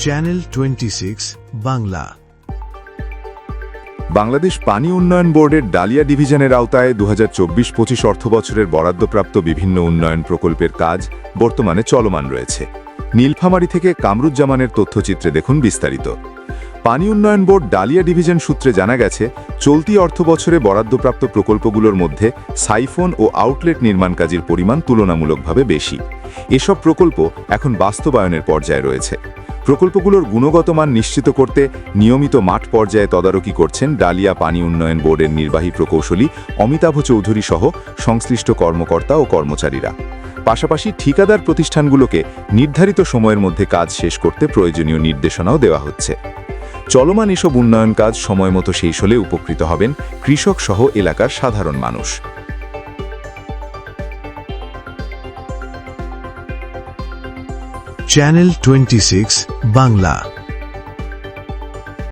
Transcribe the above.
Channel 26 Bangla. Bangladesh পানি উন্নয়ন বোর্ডের ডালিয়া ডিভিশনের আওতায় 2024-25 অর্থবছরের বরাদ্দপ্রাপ্ত বিভিন্ন উন্নয়ন প্রকল্পের কাজ বর্তমানে চলমান রয়েছে। নীলফামারী থেকে কামরুজ্জামানের তথ্যচিত্রে দেখুন বিস্তারিত। পানি উন্নয়ন বোর্ড ডালিয়া ডিভিশন সূত্রে জানা গেছে, চলতি অর্থবছরে বরাদ্দপ্রাপ্ত প্রকল্পগুলোর মধ্যে সাইফোন ও আউটলেট নির্মাণ কাজের পরিমাণ তুলনামূলকভাবে বেশি। এসব প্রকল্প এখন বাস্তবায়নের পর্যায়ে রয়েছে। প্রকল্পগুলোর গুণগত মান নিশ্চিত করতে নিয়মিত মাঠ পর্যায়ে তদারকি করছেন ডালিয়া পানি উন্নয়ন বোর্ডের নির্বাহী প্রকৌশলী অমিতাভ চৌধুরী সহ সংশ্লিষ্ট কর্মকর্তা ও কর্মচারীরা। পাশাপাশি ঠিকাদার প্রতিষ্ঠানগুলোকে নির্ধারিত সময়ের মধ্যে কাজ শেষ করতে প্রয়োজনীয় নির্দেশনাও দেওয়া হচ্ছে। চলমান এসব উন্নয়ন কাজ সময়মতো শেষ হলে উপকৃত হবেন কৃষক সহ এলাকার সাধারণ মানুষ। চ্যানেল 26 বাংলা।